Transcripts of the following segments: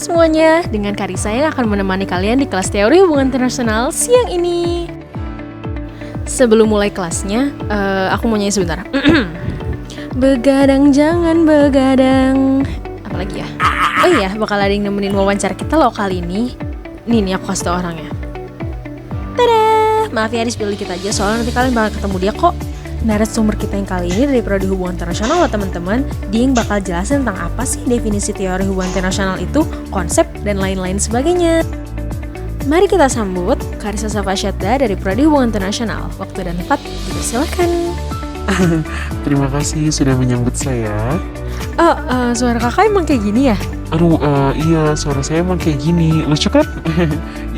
semuanya, dengan Karisa yang akan menemani kalian di kelas Teori Hubungan Internasional siang ini. Sebelum mulai kelasnya, aku mau nyanyi sebentar. Begadang jangan begadang. Apalagi ya? Oh iya, bakal ada yang nemenin wawancara kita loh kali ini. Nih aku kasih tau orangnya. Tada! Maaf ya, di-spill dikit aja, soalnya nanti kalian bakal ketemu dia kok. Narasumber kita yang kali ini dari Prodi Hubungan Internasional loh teman-teman. Dia yang bakal jelasin tentang apa sih definisi teori hubungan internasional itu, konsep, dan lain-lain sebagainya. Mari kita sambut Karisa Safasyatta dari Prodi Hubungan Internasional. Waktu dan tempat, dipersilakan. Terima kasih sudah menyambut saya. Suara kakak emang kayak gini ya? Aduh, iya suara saya emang kayak gini. Lucu kan?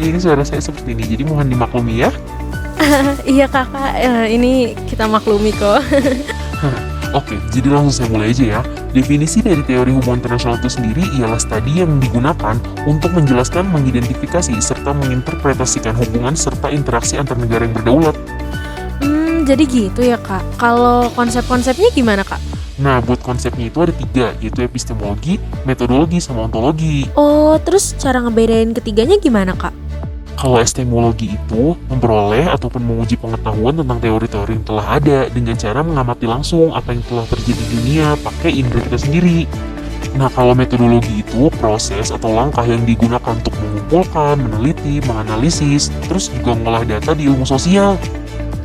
Ini suara saya seperti ini, jadi mohon dimaklumi ya. Iya kakak, ini kita maklumi kok. Oke, jadi langsung saya mulai aja ya. Definisi dari teori hubungan internasional itu sendiri ialah studi yang digunakan untuk menjelaskan, mengidentifikasi, serta menginterpretasikan hubungan serta interaksi antar negara yang berdaulat. Jadi gitu ya kak. Kalau konsep-konsepnya gimana kak? Nah, buat konsepnya itu ada 3, yaitu epistemologi, metodologi, sama ontologi. Oh, terus cara ngebedain ketiganya gimana kak? Kalau epistemologi itu memperoleh ataupun menguji pengetahuan tentang teori-teori yang telah ada dengan cara mengamati langsung apa yang telah terjadi di dunia pakai indera kita sendiri. Nah, kalau metodologi itu proses atau langkah yang digunakan untuk mengumpulkan, meneliti, menganalisis, terus juga mengolah data di ilmu sosial.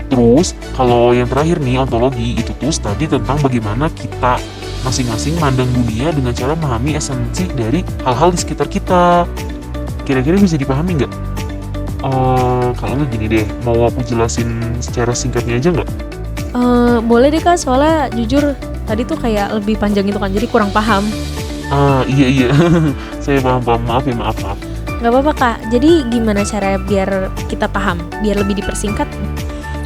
Terus, kalau yang terakhir nih, ontologi, itu tuh studi tentang bagaimana kita masing-masing mandang dunia dengan cara memahami esensi dari hal-hal di sekitar kita. Kira-kira bisa dipahami nggak? Kalau nggak gini deh, mau aku jelasin secara singkatnya aja nggak? Boleh deh kak, soalnya jujur tadi tuh kayak lebih panjang itu kan, jadi kurang paham. Iya, saya paham, maaf. Gak apa-apa kak, jadi gimana cara biar kita paham, biar lebih dipersingkat?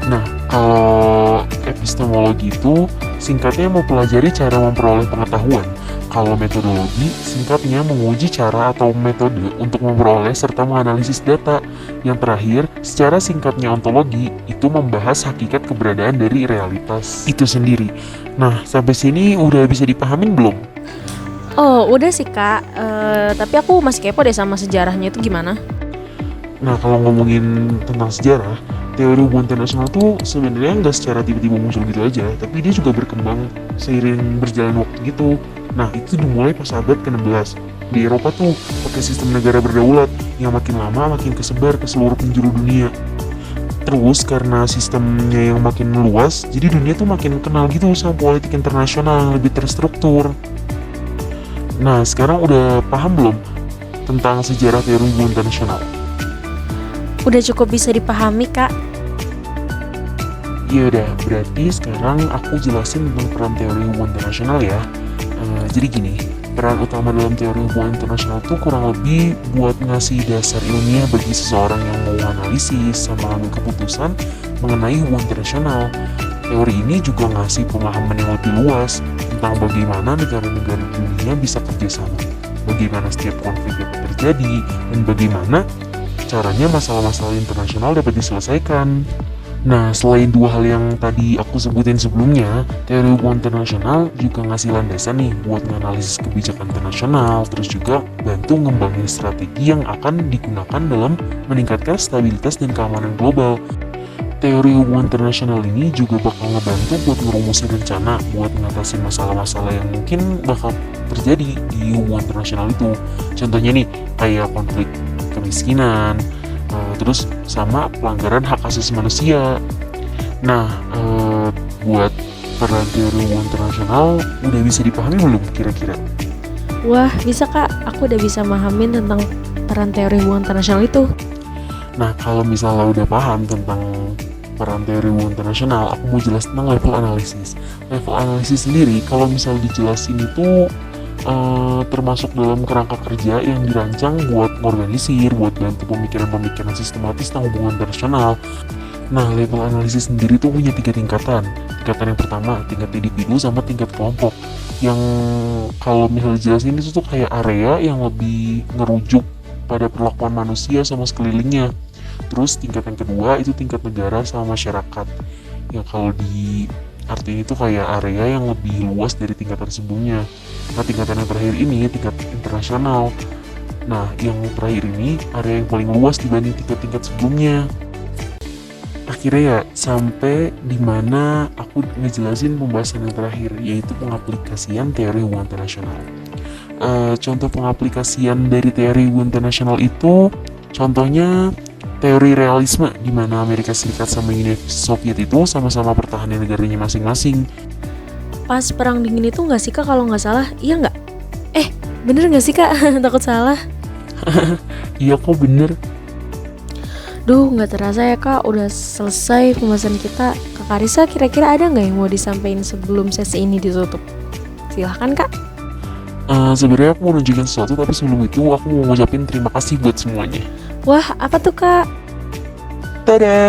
Nah, kalau epistemologi itu singkatnya mempelajari cara memperoleh pengetahuan. Kalau metodologi, singkatnya menguji cara atau metode untuk memperoleh serta menganalisis data. Yang terakhir, secara singkatnya ontologi, itu membahas hakikat keberadaan dari realitas itu sendiri. Nah, sampai sini udah bisa dipahamin belum? Oh, udah sih kak, tapi aku masih kepo deh sama sejarahnya itu gimana. Nah, kalau ngomongin tentang sejarah, teori hubungan internasional tuh sebenarnya nggak secara tiba-tiba muncul gitu aja, tapi dia juga berkembang seiring berjalan waktu gitu. Nah, itu dimulai pas abad ke-16. Di Eropa tuh pakai sistem negara berdaulat yang makin lama makin kesebar ke seluruh penjuru dunia. Terus karena sistemnya yang makin luas, jadi dunia tuh makin kenal gitu sama politik internasional yang lebih terstruktur. Nah, sekarang udah paham belum tentang sejarah teori hubungan internasional? Udah cukup bisa dipahami kak. Ya udah, berarti sekarang aku jelasin tentang peran teori hubungan internasional ya. Jadi gini, peran utama dalam teori hubungan internasional tuh kurang lebih buat ngasih dasar ilmiah bagi seseorang yang mau analisis sama ambil keputusan mengenai hubungan internasional. Teori ini juga ngasih pemahaman yang lebih luas tentang bagaimana negara-negara dunia bisa kerjasama, bagaimana setiap konflik dapat terjadi, dan bagaimana caranya masalah-masalah internasional dapat diselesaikan. Nah, selain 2 hal yang tadi aku sebutin sebelumnya, teori hubungan internasional juga ngasih landasan nih buat menganalisis kebijakan internasional, terus juga bantu ngembangin strategi yang akan digunakan dalam meningkatkan stabilitas dan keamanan global. Teori hubungan internasional ini juga bakal ngebantu buat ngerumusin rencana buat mengatasi masalah-masalah yang mungkin bakal terjadi di hubungan internasional itu. Contohnya nih, kayak konflik kemiskinan, terus sama pelanggaran hak asasi manusia. Nah, buat peran teori hubungan internasional udah bisa dipahami belum kira-kira? Wah, bisa kak, aku udah bisa mahamin tentang peran teori hubungan internasional itu. Nah, kalau misalnya udah paham tentang peran teori hubungan internasional, aku mau jelas tentang level analisis. Level analisis sendiri, kalau misalnya dijelasin itu termasuk dalam kerangka kerja yang dirancang buat ngorganisir, buat bantu pemikiran-pemikiran sistematis tentang hubungan internasional. Nah, level analisis sendiri tuh punya 3 tingkatan. Tingkatan yang pertama, tingkat individu sama tingkat kelompok. Yang kalau misalnya jelasin itu tuh kayak area yang lebih ngerujuk pada perlakuan manusia sama sekelilingnya. Terus tingkat yang kedua itu tingkat negara sama masyarakat. Yang kalau di artinya itu kayak area yang lebih luas dari tingkatan sebelumnya. Nah, tingkatan yang terakhir ini tingkat internasional. Nah, yang terakhir ini area yang paling luas dibanding tingkat-tingkat sebelumnya. Akhirnya ya sampai dimana aku ngejelasin pembahasan yang terakhir, yaitu pengaplikasian teori hubungan internasional. Contoh pengaplikasian dari teori hubungan internasional itu contohnya teori realisme, di mana Amerika Serikat sama Uni Soviet itu sama-sama pertahanan negaranya masing-masing. Pas perang dingin itu nggak sih Kak kalau nggak salah? Iya nggak? Bener nggak sih Kak? Takut salah. Iya kok bener. Duh, nggak terasa ya Kak, udah selesai pembahasan kita. Kak Karisa kira-kira ada nggak yang mau disampaikan sebelum sesi ini ditutup? Silahkan Kak. Sebenarnya aku mau nunjukin sesuatu, tapi sebelum itu aku mau ngucapin terima kasih buat semuanya. Wah, apa tuh Kak? Tada!